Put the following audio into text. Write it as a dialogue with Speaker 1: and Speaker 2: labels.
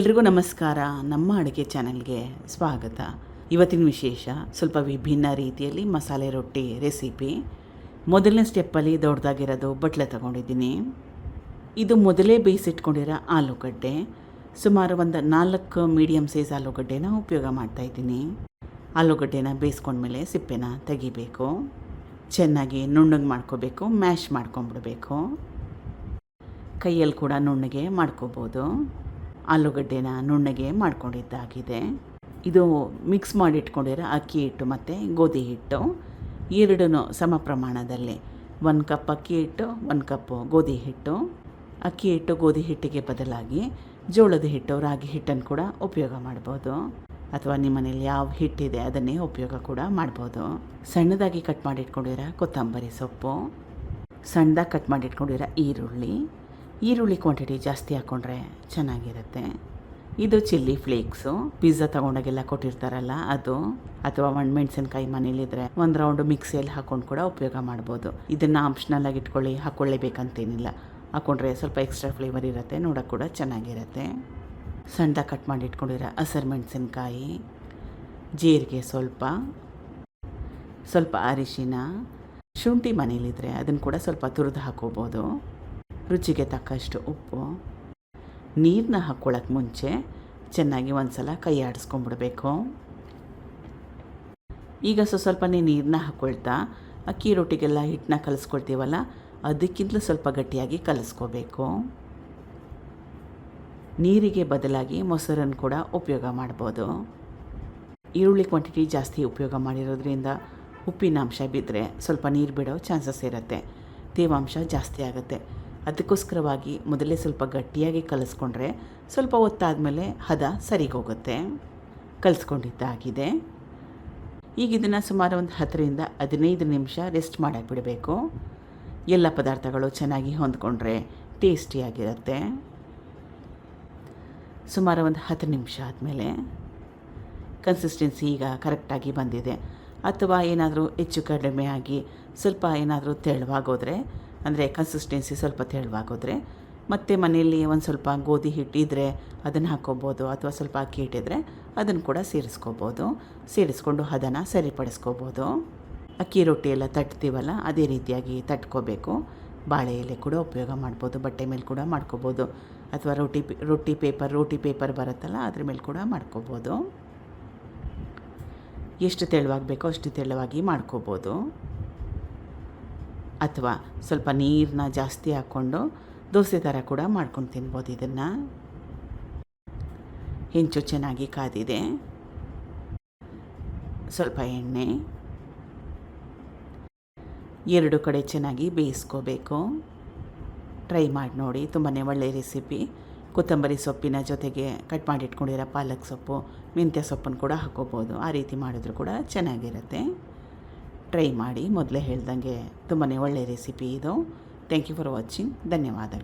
Speaker 1: ಎಲ್ರಿಗೂ ನಮಸ್ಕಾರ. ನಮ್ಮ ಅಡುಗೆ ಚಾನಲ್ಗೆ ಸ್ವಾಗತ. ಇವತ್ತಿನ ವಿಶೇಷ ಸ್ವಲ್ಪ ವಿಭಿನ್ನ ರೀತಿಯಲ್ಲಿ ಮಸಾಲೆ ರೊಟ್ಟಿ ರೆಸಿಪಿ. ಮೊದಲನೇ ಸ್ಟೆಪ್ಪಲ್ಲಿ ದೊಡ್ಡದಾಗಿರೋದು ಬಟ್ಲೆ ತಗೊಂಡಿದ್ದೀನಿ. ಇದು ಮೊದಲೇ ಬೇಯಿಸಿಟ್ಕೊಂಡಿರೋ ಆಲೂಗಡ್ಡೆ. ಸುಮಾರು ಒಂದು 4 ಮೀಡಿಯಮ್ ಸೈಜ್ ಆಲೂಗಡ್ಡೆನ ಉಪಯೋಗ ಮಾಡ್ತಾಯಿದ್ದೀನಿ. ಆಲೂಗಡ್ಡೆನ ಬೇಯಿಸ್ಕೊಂಡ್ಮೇಲೆ ಸಿಪ್ಪೆನ ತೆಗಿಬೇಕು. ಚೆನ್ನಾಗಿ ನುಣ್ಣಗೆ ಮಾಡ್ಕೋಬೇಕು, ಮ್ಯಾಶ್ ಮಾಡ್ಕೊಂಬಿಡ್ಬೇಕು. ಕೈಯಲ್ಲಿ ಕೂಡ ನುಣ್ಣಗೆ ಮಾಡ್ಕೋಬೋದು. ಆಲೂಗಡ್ಡೆನ ನುಣ್ಣಗೆ ಮಾಡ್ಕೊಂಡಿದ್ದಾಗಿದೆ. ಇದು ಮಿಕ್ಸ್ ಮಾಡಿಟ್ಕೊಂಡಿರೋ ಅಕ್ಕಿ ಹಿಟ್ಟು ಮತ್ತು ಗೋಧಿ ಹಿಟ್ಟು ಎರಡೂ ಸಮ ಪ್ರಮಾಣದಲ್ಲಿ 1 ಕಪ್ ಅಕ್ಕಿ ಹಿಟ್ಟು, 1 ಕಪ್ಪು ಗೋಧಿ ಹಿಟ್ಟು. ಅಕ್ಕಿ ಹಿಟ್ಟು ಗೋಧಿ ಹಿಟ್ಟಿಗೆ ಬದಲಾಗಿ ಜೋಳದ ಹಿಟ್ಟು, ರಾಗಿ ಹಿಟ್ಟನ್ನು ಕೂಡ ಉಪಯೋಗ ಮಾಡ್ಬೋದು, ಅಥವಾ ನಿಮ್ಮ ಮನೇಲಿ ಯಾವ ಹಿಟ್ಟಿದೆ ಅದನ್ನೇ ಉಪಯೋಗ ಕೂಡ ಮಾಡ್ಬೋದು. ಸಣ್ಣದಾಗಿ ಕಟ್ ಮಾಡಿಟ್ಕೊಂಡಿರೋ ಕೊತ್ತಂಬರಿ ಸೊಪ್ಪು, ಸಣ್ಣದಾಗಿ ಕಟ್ ಮಾಡಿಟ್ಕೊಂಡಿರೋ ಈರುಳ್ಳಿ ಕ್ವಾಂಟಿಟಿ ಜಾಸ್ತಿ ಹಾಕ್ಕೊಂಡ್ರೆ ಚೆನ್ನಾಗಿರುತ್ತೆ. ಇದು ಚಿಲ್ಲಿ ಫ್ಲೇಕ್ಸು, ಪಿಜ್ಜಾ ತೊಗೊಂಡಾಗೆಲ್ಲ ಕೊಟ್ಟಿರ್ತಾರಲ್ಲ ಅದು, ಅಥವಾ ಒಣಮೆಣಸಿನ್ಕಾಯಿ ಮನೇಲಿದ್ರೆ 1 ರೌಂಡು ಮಿಕ್ಸಿಯಲ್ಲಿ ಹಾಕ್ಕೊಂಡು ಕೂಡ ಉಪಯೋಗ ಮಾಡ್ಬೋದು. ಇದನ್ನು ಆಪ್ಷನಲ್ಲಾಗಿ ಇಟ್ಕೊಳ್ಳಿ, ಹಾಕ್ಕೊಳ್ಳೇಬೇಕಂತೇನಿಲ್ಲ. ಹಾಕ್ಕೊಂಡ್ರೆ ಸ್ವಲ್ಪ ಎಕ್ಸ್ಟ್ರಾ ಫ್ಲೇವರ್ ಇರುತ್ತೆ, ನೋಡೋಕೆ ಕೂಡ ಚೆನ್ನಾಗಿರುತ್ತೆ. ಸಣ್ಣದಾಗಿ ಕಟ್ ಮಾಡಿ ಇಟ್ಕೊಂಡಿರೋ ಹಸಿರು ಮೆಣಸಿನ್ಕಾಯಿ, ಜೀರಿಗೆ ಸ್ವಲ್ಪ ಅರಿಶಿನ, ಶುಂಠಿ ಮನೇಲಿದ್ರೆ ಅದನ್ನು ಕೂಡ ಸ್ವಲ್ಪ ತುರಿದು ಹಾಕೋಬೋದು. ರುಚಿಗೆ ತಕ್ಕಷ್ಟು ಉಪ್ಪು. ನೀರನ್ನ ಹಾಕ್ಕೊಳ್ಳೋಕೆ ಮುಂಚೆ ಚೆನ್ನಾಗಿ ಒಂದು ಸಲ ಕೈ ಆಡಿಸ್ಕೊಂಬಿಡ್ಬೇಕು. ಈಗ ಸ್ವಲ್ಪನೇ ನೀರನ್ನ ಹಾಕ್ಕೊಳ್ತಾ ಅಕ್ಕಿ ರೊಟ್ಟಿಗೆಲ್ಲ ಹಿಟ್ಟನ್ನ ಕಲಿಸ್ಕೊಳ್ತೀವಲ್ಲ, ಅದಕ್ಕಿಂತಲೂ ಸ್ವಲ್ಪ ಗಟ್ಟಿಯಾಗಿ ಕಲಿಸ್ಕೋಬೇಕು. ನೀರಿಗೆ ಬದಲಾಗಿ ಮೊಸರನ್ನು ಕೂಡ ಉಪಯೋಗ ಮಾಡ್ಬೋದು. ಈರುಳ್ಳಿ ಕ್ವಾಂಟಿಟಿ ಜಾಸ್ತಿ ಉಪಯೋಗ ಮಾಡಿರೋದ್ರಿಂದ ಉಪ್ಪಿನ ಅಂಶ ಬಿದ್ದರೆ ಸ್ವಲ್ಪ ನೀರು ಬಿಡೋ ಚಾನ್ಸಸ್ ಇರುತ್ತೆ, ತೇವಾಂಶ ಜಾಸ್ತಿ ಆಗುತ್ತೆ. ಅದಕ್ಕೋಸ್ಕರವಾಗಿ ಮೊದಲೇ ಸ್ವಲ್ಪ ಗಟ್ಟಿಯಾಗಿ ಕಲಿಸ್ಕೊಂಡ್ರೆ ಸ್ವಲ್ಪ ಹೊತ್ತಾದಮೇಲೆ ಹದ ಸರಿಗೋಗುತ್ತೆ. ಕಲಿಸ್ಕೊಂಡಿದ್ದಾಗಿದೆ. ಈಗ ಇದನ್ನು ಸುಮಾರು ಒಂದು 10ರಿಂದ 15 ನಿಮಿಷ ರೆಸ್ಟ್ ಮಾಡಕ್ಕೆ ಬಿಡಬೇಕು. ಎಲ್ಲ ಪದಾರ್ಥಗಳು ಚೆನ್ನಾಗಿ ಹೊಂದ್ಕೊಂಡ್ರೆ ಟೇಸ್ಟಿಯಾಗಿರುತ್ತೆ. ಸುಮಾರು ಒಂದು 10 ನಿಮಿಷ ಆದಮೇಲೆ ಕನ್ಸಿಸ್ಟೆನ್ಸಿ ಈಗ ಕರೆಕ್ಟಾಗಿ ಬಂದಿದೆ. ಅಥವಾ ಏನಾದರೂ ಹೆಚ್ಚು ಕಡಿಮೆ ಆಗಿ ಸ್ವಲ್ಪ ಏನಾದರೂ ತೆಳುವಾಗೋದ್ರೆ, ಅಂದರೆ ಕನ್ಸಿಸ್ಟೆನ್ಸಿ ಸ್ವಲ್ಪ ತೆಳುವಾಗೋದ್ರೆ, ಮತ್ತು ಮನೆಯಲ್ಲಿ ಒಂದು ಸ್ವಲ್ಪ ಗೋಧಿ ಹಿಟ್ಟಿದ್ರೆ ಅದನ್ನು ಹಾಕ್ಕೋಬೋದು, ಅಥವಾ ಸ್ವಲ್ಪ ಅಕ್ಕಿ ಹಿಟ್ಟಿದ್ರೆ ಅದನ್ನು ಕೂಡ ಸೇರಿಸ್ಕೊಂಡು ಅದನ್ನು ಸರಿಪಡಿಸ್ಕೋಬೋದು. ಅಕ್ಕಿ ರೊಟ್ಟಿ ಎಲ್ಲ ತಟ್ತೀವಲ್ಲ ಅದೇ ರೀತಿಯಾಗಿ ತಟ್ಕೋಬೇಕು. ಬಾಳೆ ಎಲೆ ಕೂಡ ಉಪಯೋಗ ಮಾಡ್ಬೋದು, ಬಟ್ಟೆ ಮೇಲೆ ಕೂಡ ಮಾಡ್ಕೋಬೋದು, ಅಥವಾ ರೋಟಿ ಪೇಪರ್ ಬರುತ್ತಲ್ಲ ಅದ್ರ ಮೇಲೆ ಕೂಡ ಮಾಡ್ಕೋಬೋದು. ಎಷ್ಟು ತೆಳುವಾಗಬೇಕೋ ಅಷ್ಟು ತೆಳುವಾಗಿ ಮಾಡ್ಕೋಬೋದು. ಅಥವಾ ಸ್ವಲ್ಪ ನೀರನ್ನ ಜಾಸ್ತಿ ಹಾಕ್ಕೊಂಡು ದೋಸೆ ಥರ ಕೂಡ ಮಾಡ್ಕೊಂಡು ತಿನ್ಬೋದು. ಇದನ್ನು ಹೆಂಚು ಚೆನ್ನಾಗಿ ಕಾದಿದೆ. ಸ್ವಲ್ಪ ಎಣ್ಣೆ, 2 ಕಡೆ ಚೆನ್ನಾಗಿ ಬೇಯಿಸ್ಕೋಬೇಕು. ಟ್ರೈ ಮಾಡಿ ನೋಡಿ, ತುಂಬಾ ಒಳ್ಳೆಯ ರೆಸಿಪಿ. ಕೊತ್ತಂಬರಿ ಸೊಪ್ಪಿನ ಜೊತೆಗೆ ಕಟ್ ಮಾಡಿ ಇಟ್ಕೊಂಡಿರೋ ಪಾಲಕ್ ಸೊಪ್ಪು, ಮೆಂತ್ಯ ಸೊಪ್ಪನ್ನು ಕೂಡ ಹಾಕ್ಕೋಬೋದು. ಆ ರೀತಿ ಮಾಡಿದ್ರೂ ಕೂಡ ಚೆನ್ನಾಗಿರುತ್ತೆ. ಟ್ರೈ ಮಾಡಿ. ಮೊದಲೇ ಹೇಳ್ದಂಗೆ ತುಂಬಾ ಒಳ್ಳೆಯ ರೆಸಿಪಿ ಇದು. Thank you for watching. ಧನ್ಯವಾದಗಳು.